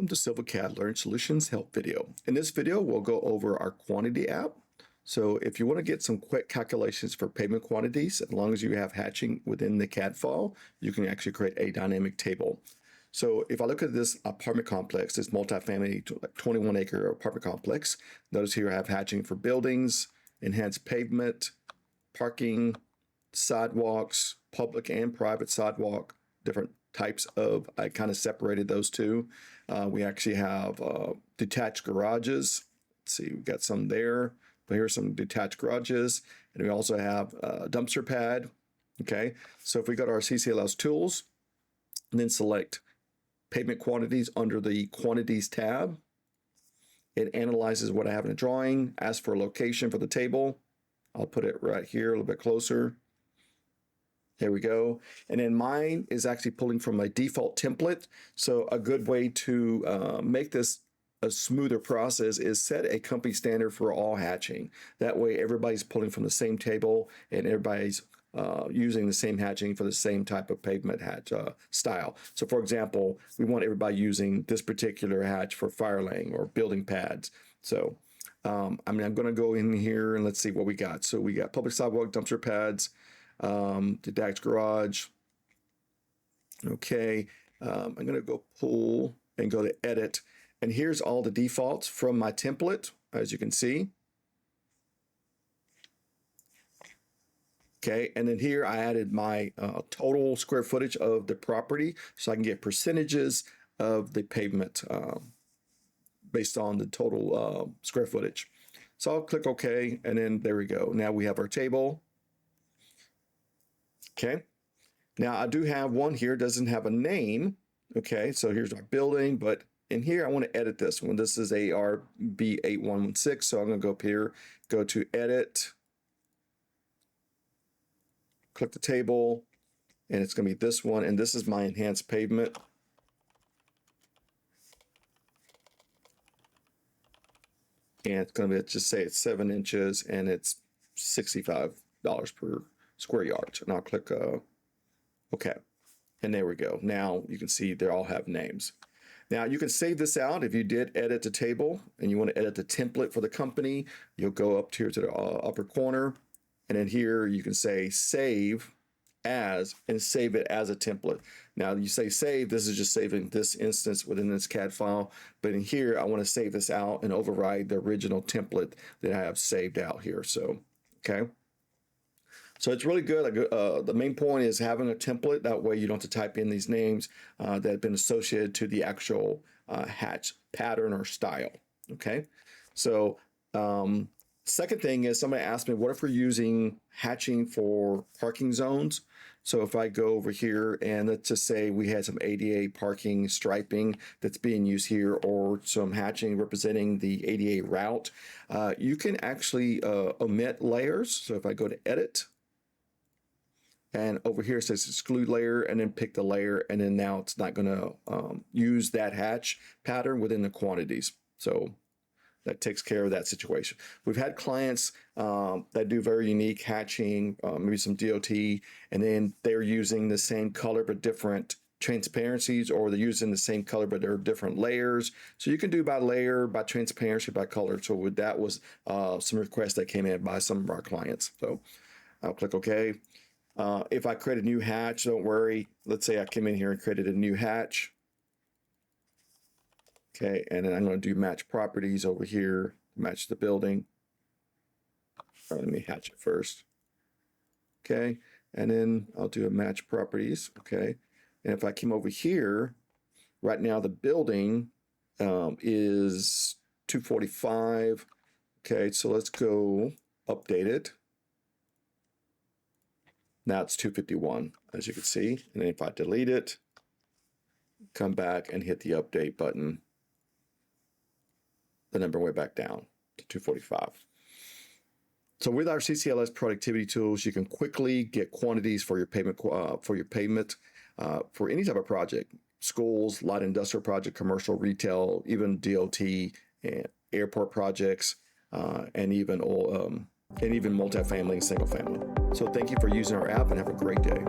to Civil Learn Solutions Help video. In this video, we'll go over our quantity app. So if you want to get some quick calculations for pavement quantities, as long as you have hatching within the CAD file, you can actually create a dynamic table. So if I look at this apartment complex, this multifamily 21-acre apartment complex, notice here I have hatching for buildings, enhanced pavement, parking, sidewalks, public and private sidewalk, different types of, I kind of separated those two. We actually have detached garages. Let's see, we've got some there, but here's some detached garages. And we also have a dumpster pad. Okay, so if we go to our CCLS tools, and then select pavement quantities under the quantities tab, it analyzes what I have in a drawing, asks for a location for the table. I'll put it right here a little bit closer. There we go. And then mine is actually pulling from a default template. So a good way to make this a smoother process is set a company standard for all hatching. That way everybody's pulling from the same table and everybody's using the same hatching for the same type of pavement hatch style. So for example, we want everybody using this particular hatch for fire laying or building pads. So I'm going to go in here and let's see what we got. So we got public sidewalk, dumpster pads, detached garage. Okay, I'm going to go pull and go to edit. And here's all the defaults from my template, as you can see. Okay, and then here I added my total square footage of the property so I can get percentages of the pavement based on the total square footage. So I'll click OK, and then there we go. Now we have our table. Okay, now I do have one here, doesn't have a name. Okay, so here's our building, but in here I want to edit this one. This is ARB8116, so I'm going to go up here, go to edit, click the table, and it's going to be this one, and this is my enhanced pavement. And it's going to be, just say it's 7 inches and it's $65 per square yard. And I'll click OK. And there we go. Now you can see they all have names. Now you can save this out. If you did edit the table and you want to edit the template for the company, you'll go up here to the upper corner. And then here you can say save as and save it as a template. Now you say save, this is just saving this instance within this CAD file. But in here, I want to save this out and override the original template that I have saved out here. So, okay. So it's really good. The main point is having a template. That way you don't have to type in these names that have been associated to the actual hatch pattern or style. Okay. So second thing is somebody asked me, what if we're using hatching for parking zones? So if I go over here and let's just say we had some ADA parking striping that's being used here or some hatching representing the ADA route, you can actually omit layers. So if I go to edit, and over here it says exclude layer and then pick the layer, and then now it's not going to use that hatch pattern within the quantities. So that takes care of that situation. We've had clients that do very unique hatching, maybe some DOT, and then they're using the same color but different transparencies, or they're using the same color but they're different layers. So you can do by layer, by transparency, by color. So that was some requests that came in by some of our clients. So I'll click OK. If I create a new hatch, don't worry. Let's say I came in here and created a new hatch. Okay, and then I'm going to do match properties over here, match the building. Let me hatch it first. Okay, and then I'll do a match properties. Okay, and if I came over here, right now the building is 245. Okay, so let's go update it. Now it's 251, as you can see. And then if I delete it, come back and hit the update button, the number went back down to 245. So with our CCLS productivity tools, you can quickly get quantities for your pavement, for any type of project, schools, light industrial project, commercial, retail, even DOT, and airport projects, and even multifamily and single family. So thank you for using our app and have a great day.